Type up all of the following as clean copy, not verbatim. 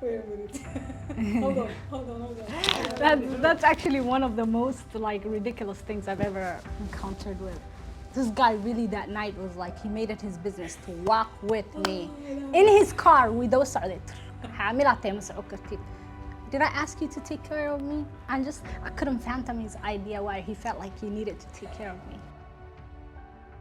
Wait a minute. Hold on. That's actually one of the most like ridiculous things I've ever encountered with. This guy really that night was like he made it his business to walk with me in his car with those Did I ask you to take care of me? I couldn't fathom his idea why he felt like he needed to take care of me.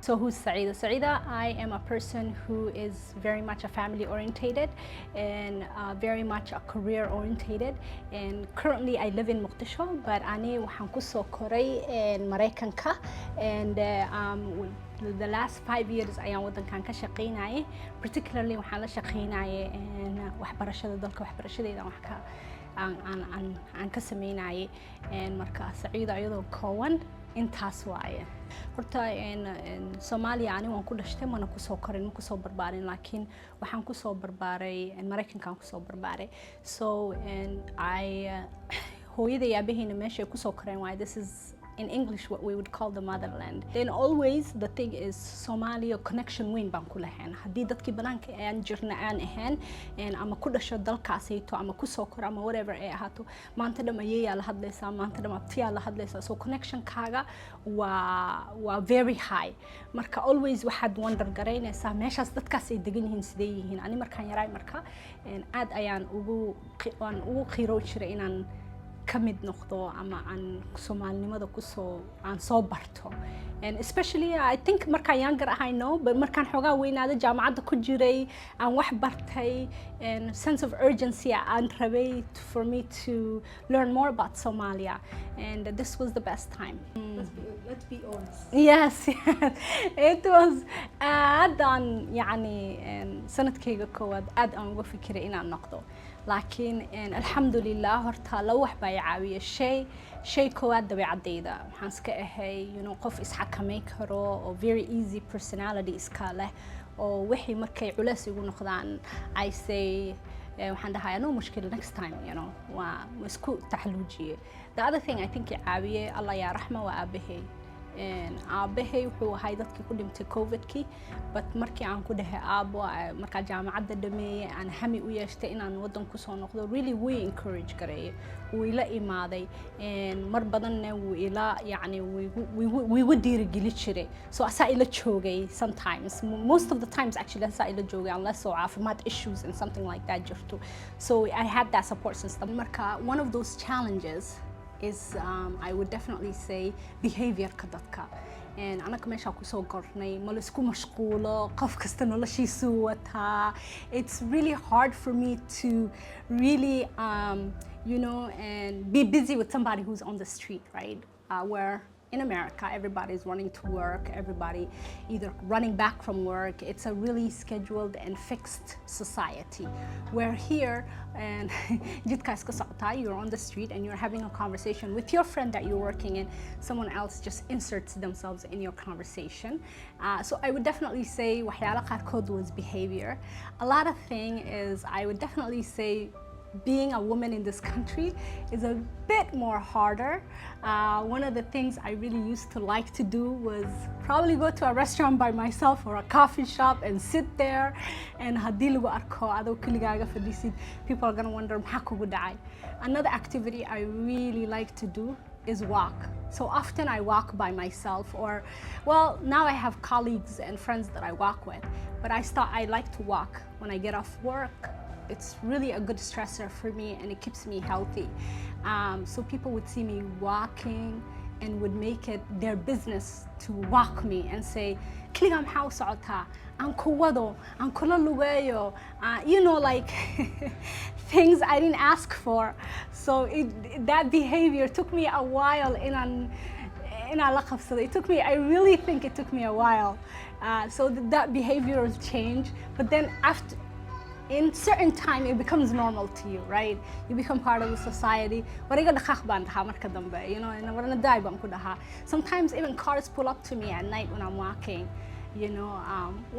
So who's Saida? Saida, I am a person who is very much a family orientated and very much a career orientated. And currently I live in Mogadishu, but ani waxaan ku soo koray Mareykanka, and the last 5 years ayaan wadankan ka shaqeynayay. Particularly waxaan la shaqeynayay waxbarashada dalka, waxbarashadeeda wax ka aan ka sameynayay. Marka Saida iyadoo koowan intaas waaye. horta Somalia ani waan ku dhashtay mana ku soo korin ma ku soo barbaarin, laakiin waxaan ku soo barbaaray Mareykanka ku soo barbaaray. So I hooyaday aabahayna meesha ku soo koreen waaye. This is in English what we would call the motherland. Then always the thing is Somalia connection weyn baan ku lahayn. Haddii dadkii banaanka aan jirna aan ahaan ama ku dhasho dalkaasayto ama ku soo kor ama whatever ay ahaato, maanta dham ayeeyaa la hadlaysaa, maanta dham abtiyaa la hadlaysaa. So connection kaaga waa very high. Marka always waxaad wonder garaynaysaa meeshaas dadkaas ay degan yihiin sidee yihiin. Ani markaan yaraay marka aad ayaan ugu qiiroo jiray inaan kamid noqdo ama aan Soomaalinimada aan soo barto. And especially I think markaan younger ahay no, but markaan xogaa weynaada jaamacadda ku jiray aan wax bartay and sense of urgency and rabay for me to learn more about Somalia, and this was the best time. Let's be honest. Yes, it was aad-aan يعني sanadkayga koowaad aad aan uga fikiray inaan noqdo. لكن الحمد لله horta la wax baa caawiye shay koowaad dabeecadayda waxaan iska ahay qof isxakamay karo oo very easy personality iska leh oo wixii markay culays igu noqdaan I say waxaan dhahay no mushkil next time waa isku taxaluujiye. The other thing I think caawiye Allah ya raxma waa aabahay. aabahay wuxuu ahay dadkii ku dhintay COVID-kii, but markii aan ku dhahay aabo markaa jaamacadda dhameeyay aan hami u yeeshtay inaan wadan ku soo noqdo, really we encourage gareeyay, wuu ila imaaday mar badanna wuu ila we would dhiirigeli jiray. So asaa ila joogay sometimes, most of the times actually asaa ila joogay unless oo caafimaad issues and something like that jirto. So I had that support system. Marka one of those challenges is I would definitely say behavior ka dadka. And anaka meesha ku soo gornay ma la isku mashquulo, qof kasta noloshiisu wataa. It's really hard for me to really and be busy with somebody who's on the street, right? Where in America, everybody's running to work, everybody either running back from work. It's a really scheduled and fixed society. Where here, and you're on the street and you're having a conversation with your friend that you're working in, someone else just inserts themselves in your conversation. So I would definitely say waxyaala qaarkood was behavior. A lot of thing is I would definitely say being a woman in this country is a bit more harder. One of the things I really used to like to do was probably go to a restaurant by myself or a coffee shop and sit there and hadii lagu arko adoo keligaaga fadhiisid, people are going to wonder maxaa kugu dhacay. Another activity I really like to do is walk. So often I walk by myself, or well, now I have colleagues and friends that I walk with, but I like to walk when I get off work. It's really a good stressor for me and it keeps me healthy. So people would see me walking and would make it their business to walk me and say, "Kligam how socota, an kuwado, an kula lugayo," like things I didn't ask for. So that behavior took me a while it took me, I really think it took me a while. So that behavioral change, but then after in certain time it becomes normal to you, right? You become part of the society. Sometimes even cars pull up to me at night when I'm walking.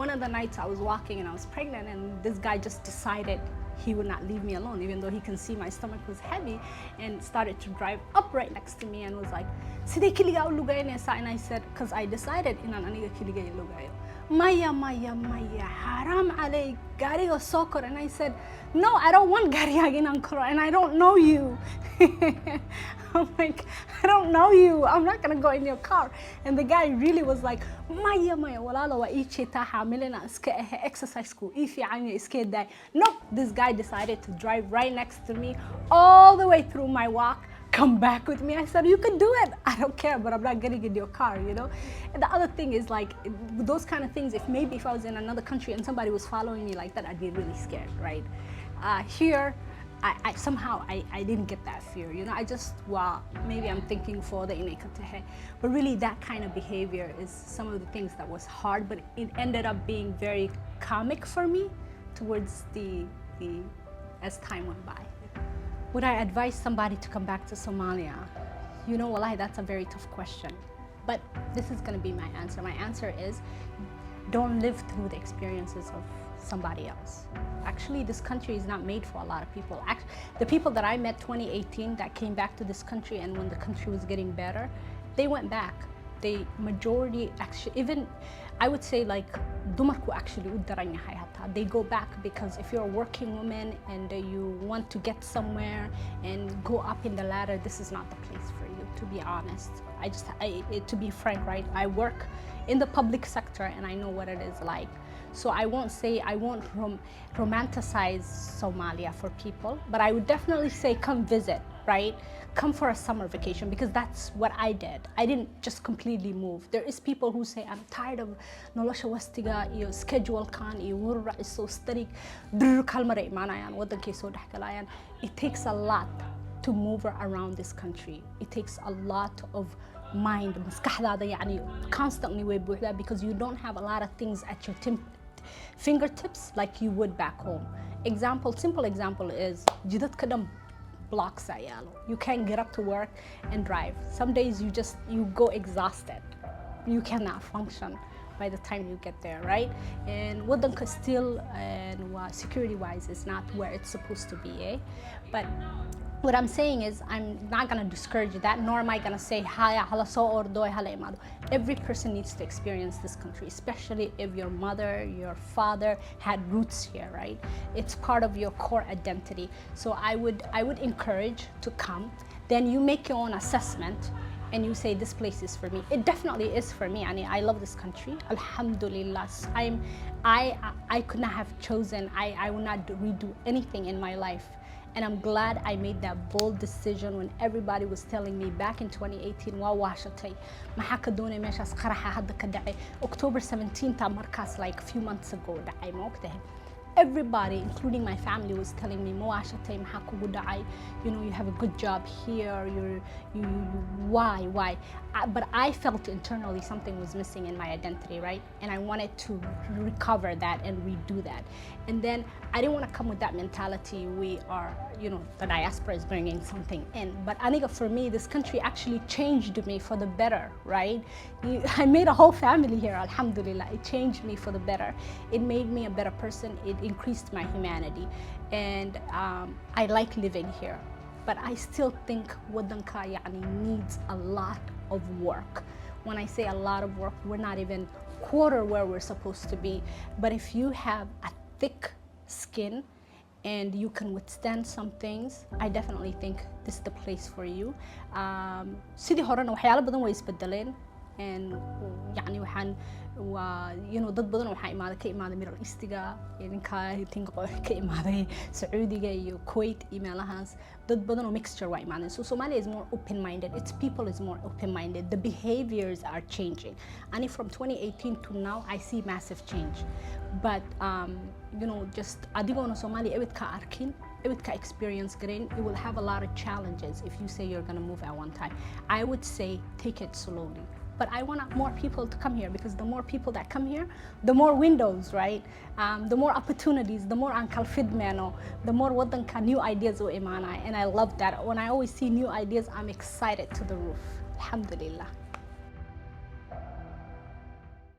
One of the nights I was walking and I was pregnant, and this guy just decided he would not leave me alone, even though he can see my stomach was heavy, and started to drive up right next to me and was like, and I said, because I decided Maya, haram عليك, gariga soccer. And I said, no, I don't want gariyagin ankara, and I don't know you. I'm like, I don't know you. I'm not gonna go in your car. And the guy really was like, Maya, walala wa ichita hamilena iska exercise school. Ifi anya iska dai. Nope. This guy decided to drive right next to me all the way through my walk. Come back with me. I said, you can do it. I don't care, but I'm not getting in your car, you know? And the other thing is like, those kind of things, if I was in another country and somebody was following me like that, I'd be really scared, right? Here, I somehow didn't get that fear, you know? I just, well, maybe I'm thinking for the inekatahe. But really that kind of behavior is some of the things that was hard, but it ended up being very comic for me towards as time went by. Would I advise somebody to come back to Somalia? You know, wallahi, that's a very tough question. But this is going to be my answer. My answer is, don't live through the experiences of somebody else. Actually, this country is not made for a lot of people. The people that I met 2018 that came back to this country, and when the country was getting better, they went back. The majority, actually, even I would say like, dumarku actually udaranya hayata. They go back because if you're a working woman and you want to get somewhere and go up in the ladder, this is not the place for you, to be honest. To be frank, right? I work in the public sector and I know what it is like. So I won't romanticize Somalia for people, but I would definitely say come visit, right? Come for a summer vacation, because that's what I did. I didn't just completely move. There is people who say, I'm tired of nolosha wastiga, iyo schedule kan, iyo wurra is so static. It takes a lot to move around this country. It takes a lot of mind, constantly way buuxda, because you don't have a lot of things at your fingertips like you would back home. Simple example is jidadka dhan blocks ayalo. You can't get up to work and drive. Some days you go exhausted. You cannot function by the time you get there, right? And wadanka still and security wise is not where it's supposed to be, eh? But what I'm saying is, I'm not gonna discourage that, nor am I gonna say, every person needs to experience this country, especially if your mother, your father had roots here, right? It's part of your core identity. So I would encourage to come. Then you make your own assessment and you say, this place is for me. It definitely is for me. I love this country. Alhamdulillah. I could not have chosen, I would not redo anything in my life. And I'm glad I made that bold decision when everybody was telling me back in 2018, October 17th, markas like a few months ago, everybody, including my family, was telling me, you know, you have a good job here, why? But I felt internally something was missing in my identity, right? And I wanted to recover that and redo that. And then I didn't want to come with that mentality, we are, you know, the diaspora is bringing something in. But Aniga, for me, this country actually changed me for the better, right? I made a whole family here, alhamdulillah. It changed me for the better. It made me a better person. It increased my humanity. And I like living here. But I still think wadanka needs a lot of work. When I say a lot of work, we're not even quarter where we're supposed to be. But if you have a thick skin and you can withstand some things, I definitely think this is the place for you. Sidii horena waxyaalo badan way isbedeleen, and waxaan you know, dad badan waxaa ka imaaday Middle Eastiga, ninka ka imaaday Sacuudiga iyo Kuwait iyo meelahaas. Dad badan oo mixture waa imaadeen. So Somalia is more open-minded. Its people is more open-minded. The behaviors are changing. And from 2018 to now, I see massive change. But you know, just adigoona Somali ebidka arkin, ebidka experience garin, it will have a lot of challenges if you say you're going to move at one time. I would say take it slowly. But I want more people to come here, because the more people that come here, the more windows, right? The more opportunities, the more ankal fidmano, the more wadanka new ideas o imana. And I love that. When I always see new ideas, I'm excited to the roof. Alhamdulillah.